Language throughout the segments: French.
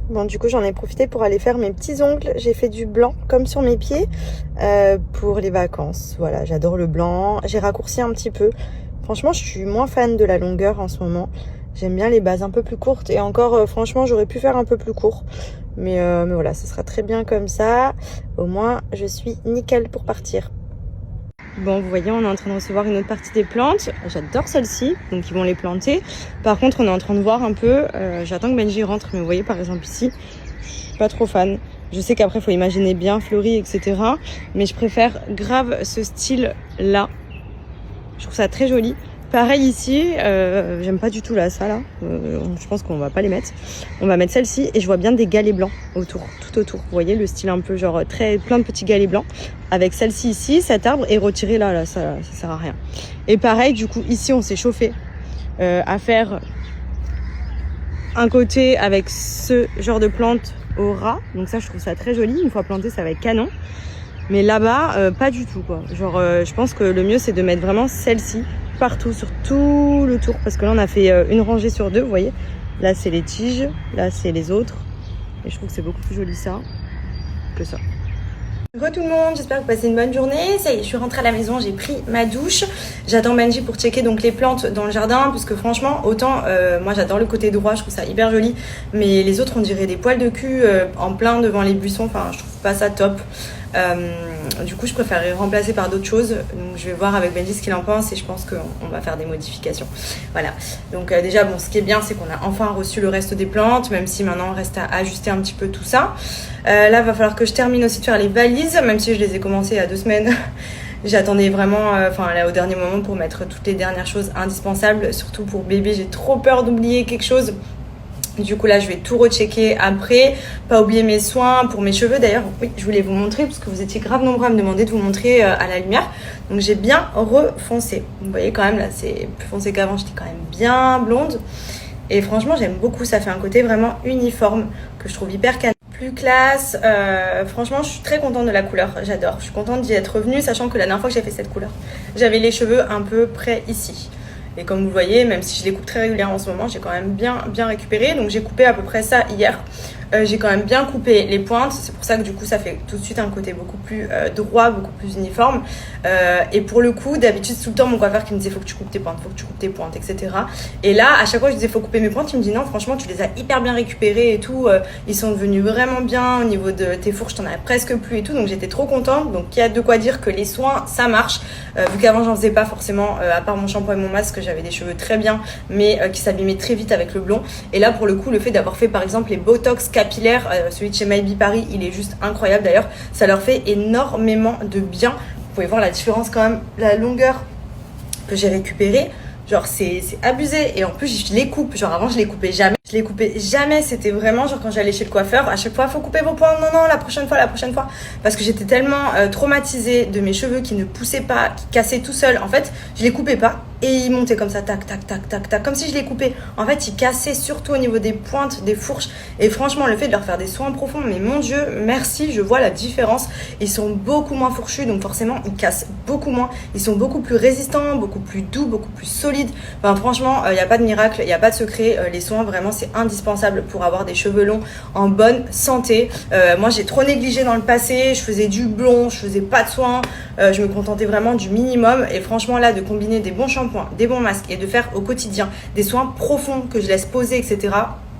Bon, du coup, j'en ai profité pour aller faire mes petits ongles. J'ai fait du blanc, comme sur mes pieds, pour les vacances. Voilà, j'adore le blanc. J'ai raccourci un petit peu. Franchement, je suis moins fan de la longueur en ce moment. J'aime bien les bases un peu plus courtes. Et encore, franchement, j'aurais pu faire un peu plus court. Mais voilà, ce sera très bien comme ça. Au moins, je suis nickel pour partir. Bon, vous voyez, on est en train de recevoir une autre partie des plantes. J'adore celle-ci, donc ils vont les planter. Par contre, on est en train de voir un peu. J'attends que Benji rentre, mais vous voyez, par exemple ici, je suis pas trop fan. Je sais qu'après, il faut imaginer bien fleuri, etc. Mais je préfère grave ce style-là. Je trouve ça très joli. Pareil ici, j'aime pas du tout là, ça là. Je pense qu'on va pas les mettre. On va mettre celle-ci et je vois bien des galets blancs autour, tout autour. Vous voyez le style un peu genre plein de petits galets blancs. Avec celle-ci ici, cet arbre est retiré là, ça sert à rien. Et pareil, du coup ici on s'est chauffé à faire un côté avec ce genre de plante au ras. Donc ça je trouve ça très joli. Une fois planté ça va être canon. Mais là-bas, pas du tout quoi. Genre je pense que le mieux c'est de mettre vraiment celle-ci partout sur tout le tour parce que là on a fait une rangée sur deux, vous voyez, là c'est les tiges, là c'est les autres et je trouve que c'est beaucoup plus joli ça que ça. Bonjour tout le monde, j'espère que vous passez une bonne journée. Ça y est, je suis rentrée à la maison, j'ai pris ma douche. J'attends Benji pour checker donc les plantes dans le jardin puisque franchement autant moi j'adore le côté droit, je trouve ça hyper joli, mais les autres on dirait des poils de cul en plein devant les buissons, enfin je trouve pas ça top. Du coup je préférerais remplacer par d'autres choses, donc je vais voir avec Benji ce qu'il en pense et je pense qu'on va faire des modifications. Voilà, donc déjà bon, ce qui est bien c'est qu'on a enfin reçu le reste des plantes, même si maintenant il reste à ajuster un petit peu tout ça. Là va falloir que je termine aussi de faire les valises, même si je les ai commencées il y a 2 semaines. J'attendais vraiment là au dernier moment pour mettre toutes les dernières choses indispensables, surtout pour bébé, j'ai trop peur d'oublier quelque chose. Du coup là je vais tout rechecker après, pas oublier mes soins pour mes cheveux. D'ailleurs oui, je voulais vous montrer parce que vous étiez grave nombreux à me demander de vous montrer à la lumière. Donc j'ai bien refoncé, vous voyez quand même là c'est plus foncé qu'avant, j'étais quand même bien blonde. Et franchement j'aime beaucoup, ça fait un côté vraiment uniforme que je trouve hyper canon, plus classe. Franchement je suis très contente de la couleur, j'adore. Je suis contente d'y être revenue, sachant que la dernière fois que j'ai fait cette couleur j'avais les cheveux un peu près ici. Et comme vous le voyez, même si je les coupe très régulièrement en ce moment, j'ai quand même bien récupéré. Donc j'ai coupé à peu près ça hier. J'ai quand même bien coupé les pointes. C'est pour ça que du coup ça fait tout de suite un côté beaucoup plus droit, beaucoup plus uniforme. Et pour le coup, d'habitude tout le temps mon coiffeur qui me disait faut que tu coupes tes pointes, faut que tu coupes tes pointes, etc. Et là à chaque fois je disais faut couper mes pointes, il me dit non franchement tu les as hyper bien récupérées et tout. Ils sont devenus vraiment bien au niveau de tes fourches, t'en avais presque plus et tout. Donc j'étais trop contente. Donc il y a de quoi dire que les soins ça marche. Vu qu'avant j'en faisais pas forcément, à part mon shampoing et mon masque, j'avais des cheveux très bien mais qui s'abîmaient très vite avec le blond. Et là pour le coup le fait d'avoir fait par exemple les botox capillaires, celui de chez Maybe Paris il est juste incroyable. D'ailleurs ça leur fait énormément de bien. Vous pouvez voir la différence quand même, la longueur que j'ai récupérée. Genre c'est abusé et en plus je les coupe, genre avant je les coupais jamais, c'était vraiment genre quand j'allais chez le coiffeur, à chaque fois faut couper vos points, non la prochaine fois, parce que j'étais tellement traumatisée de mes cheveux qui ne poussaient pas, qui cassaient tout seuls. En fait je les coupais pas et ils montaient comme ça, tac, comme si je les coupais. En fait ils cassaient surtout au niveau des pointes, des fourches, et franchement le fait de leur faire des soins profonds, mais mon Dieu, merci, je vois la différence. Ils sont beaucoup moins fourchus, donc forcément ils cassent beaucoup moins, ils sont beaucoup plus résistants, beaucoup plus doux, beaucoup plus solides. Enfin franchement il n'y a pas de miracle, il n'y a pas de secret, les soins vraiment c'est indispensable pour avoir des cheveux longs en bonne santé. Moi j'ai trop négligé dans le passé, je faisais du blond, je faisais pas de soins, je me contentais vraiment du minimum, et franchement là de combiner des bons shampoings, des bons masques et de faire au quotidien des soins profonds que je laisse poser, etc.,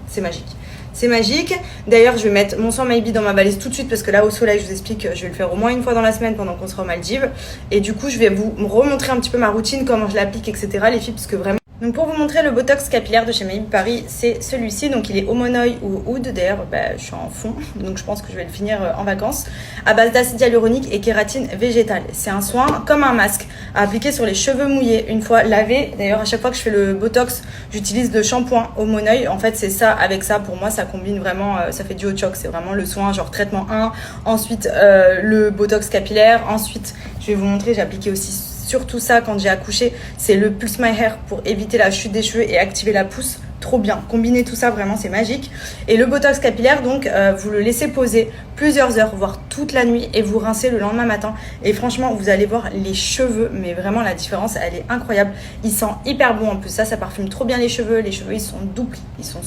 c'est magique. C'est magique. D'ailleurs, je vais mettre mon soin Maybe dans ma valise tout de suite parce que là, au soleil, je vous explique, je vais le faire au moins une fois dans la semaine pendant qu'on sera aux Maldives. Et du coup, je vais vous remontrer un petit peu ma routine, comment je l'applique, etc., les filles, parce que vraiment... Donc pour vous montrer le botox capillaire de chez Maybe Paris, c'est celui-ci. Donc il est Homonoï ou Oud. D'ailleurs je suis en fond, donc je pense que je vais le finir en vacances. À base d'acide hyaluronique et kératine végétale. C'est un soin comme un masque à appliquer sur les cheveux mouillés une fois lavés. D'ailleurs à chaque fois que je fais le botox, j'utilise le shampoing Homonoï. En fait c'est ça, avec ça pour moi ça combine vraiment, ça fait du hot choc. C'est vraiment le soin genre traitement 1, ensuite le botox capillaire, ensuite je vais vous montrer, j'ai appliqué aussi surtout ça quand j'ai accouché, c'est le Pulse My Hair pour éviter la chute des cheveux et activer la pousse. Trop bien, combiner tout ça vraiment c'est magique. Et le botox capillaire donc vous le laissez poser plusieurs heures, voire toute la nuit, et vous rincez le lendemain matin. Et franchement, vous allez voir les cheveux, mais vraiment la différence, elle est incroyable. Il sent hyper bon en plus, ça parfume trop bien les cheveux ils sont doux, ils sont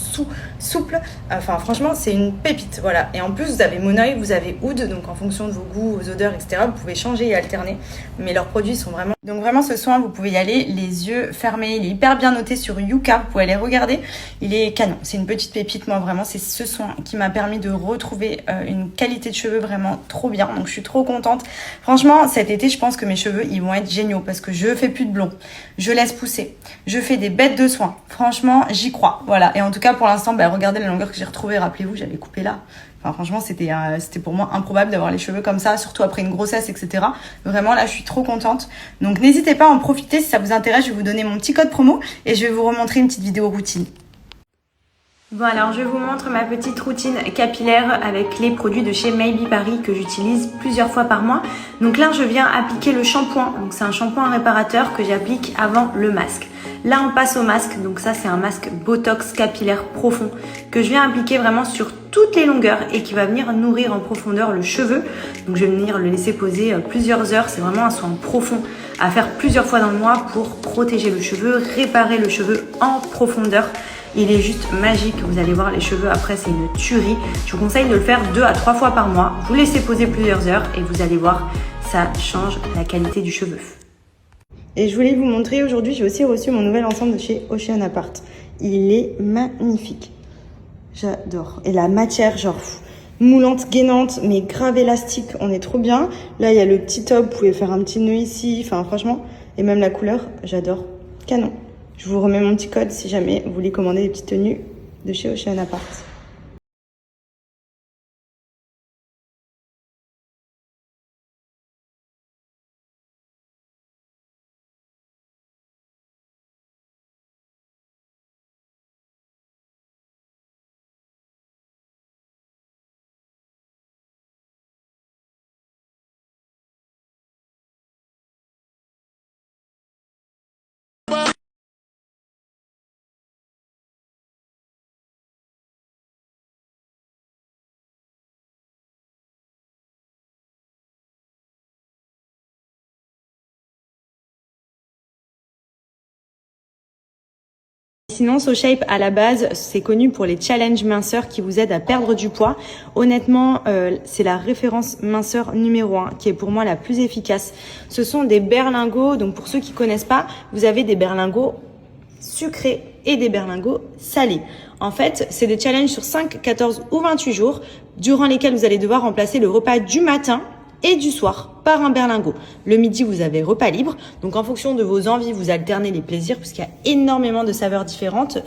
souples. Enfin franchement, c'est une pépite, voilà. Et en plus, vous avez Monoï, vous avez Oud, donc en fonction de vos goûts, vos odeurs, etc., vous pouvez changer et alterner. Mais leurs produits sont vraiment... Donc vraiment, ce soin, vous pouvez y aller les yeux fermés. Il est hyper bien noté sur Yuka, vous pouvez aller regarder. Il est canon, c'est une petite pépite. Moi, vraiment, c'est ce soin qui m'a permis de retrouver une qualité de cheveux vraiment trop bien. Donc, je suis trop contente. Franchement, cet été, je pense que mes cheveux, ils vont être géniaux parce que je fais plus de blond. Je laisse pousser. Je fais des bêtes de soins. Franchement, j'y crois. Voilà. Et en tout cas, pour l'instant, regardez la longueur que j'ai retrouvée. Rappelez-vous, j'avais coupé là. Enfin, franchement, c'était pour moi improbable d'avoir les cheveux comme ça, surtout après une grossesse, etc. Vraiment, là, je suis trop contente. Donc, n'hésitez pas à en profiter. Si ça vous intéresse, je vais vous donner mon petit code promo et je vais vous remontrer une petite vidéo routine. Bon, alors je vous montre ma petite routine capillaire avec les produits de chez Maybe Paris que j'utilise plusieurs fois par mois. Donc là, je viens appliquer le shampoing. Donc c'est un shampoing réparateur que j'applique avant le masque. Là, on passe au masque. Donc ça, c'est un masque Botox capillaire profond que je viens appliquer vraiment sur toutes les longueurs et qui va venir nourrir en profondeur le cheveu. Donc je vais venir le laisser poser plusieurs heures. C'est vraiment un soin profond à faire plusieurs fois dans le mois pour protéger le cheveu, réparer le cheveu en profondeur. Il est juste magique, vous allez voir les cheveux après, c'est une tuerie. Je vous conseille de le faire 2 à 3 fois par mois. Vous laissez poser plusieurs heures et vous allez voir, ça change la qualité du cheveu. Et je voulais vous montrer, aujourd'hui j'ai aussi reçu mon nouvel ensemble de chez Ocean Apart. Il est magnifique, j'adore. Et la matière genre moulante, gainante, mais grave élastique, on est trop bien. Là il y a le petit top, vous pouvez faire un petit nœud ici, enfin franchement, et même la couleur, j'adore, canon. Je vous remets mon petit code si jamais vous voulez commander des petites tenues de chez Ocean Apart. Sinon, SoShape, à la base, c'est connu pour les challenges minceurs qui vous aident à perdre du poids. Honnêtement, c'est la référence minceur numéro 1 qui est pour moi la plus efficace. Ce sont des berlingots. Donc, pour ceux qui connaissent pas, vous avez des berlingots sucrés et des berlingots salés. En fait, c'est des challenges sur 5, 14 ou 28 jours durant lesquels vous allez devoir remplacer le repas du matin et du soir par un berlingot. Le midi, vous avez repas libre. Donc, en fonction de vos envies, vous alternez les plaisirs puisqu'il y a énormément de saveurs différentes.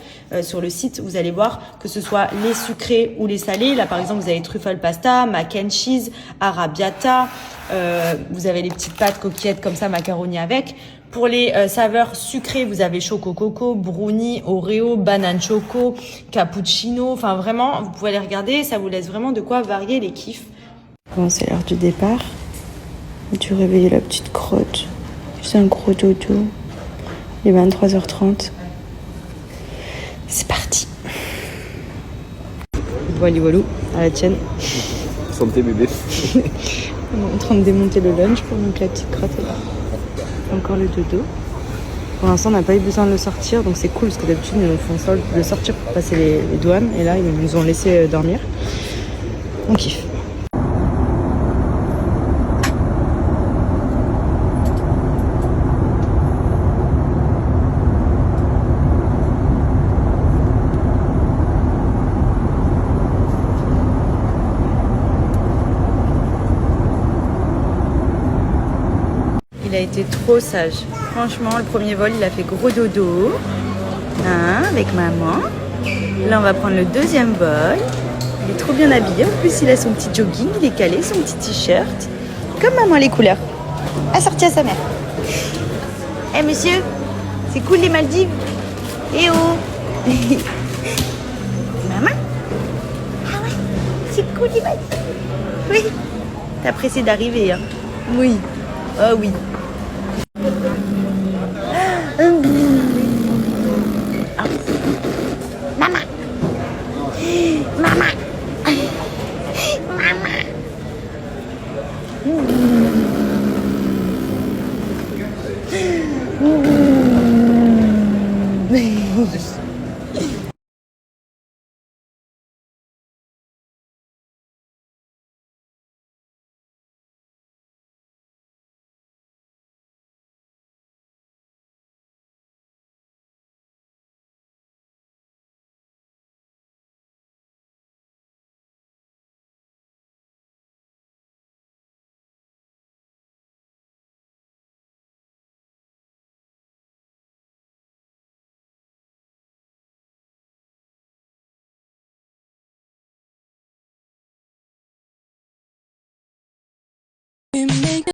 Sur le site, vous allez voir que ce soit les sucrés ou les salés. Là, par exemple, vous avez truffle pasta, mac and cheese, arrabbiata. Vous avez les petites pâtes coquillettes comme ça, macaroni avec. Pour les saveurs sucrées, vous avez choco coco, brownie, oreo, banane choco, cappuccino. Enfin, vraiment, vous pouvez aller regarder. Ça vous laisse vraiment de quoi varier les kiffs. Bon, c'est l'heure du départ. Tu réveiller la petite crotte. C'est un gros dodo. Il est 23h30. C'est parti. Voilà, voilou, à la tienne. Santé bébé. On est en train de démonter le lunch pour donc la petite crotte est là. Encore le dodo. Pour l'instant, on n'a pas eu besoin de le sortir, donc c'est cool parce que d'habitude, ils nous font le sortir pour passer les douanes. Et là, ils nous ont laissé dormir. On kiffe. Il a été trop sage. Franchement, le premier vol, il a fait gros dodo. Hein, avec maman. Là, on va prendre le deuxième vol. Il est trop bien habillé. En plus, il a son petit jogging, il est calé, son petit t-shirt. Comme maman, les couleurs. Assorti à sa mère. Eh monsieur, c'est cool les Maldives. Eh oh. Maman. Ah ouais, c'est cool les Maldives. Oui. T'as pressé d'arriver, hein. Oui. Oh oui. Maman. Maman. Maman. You make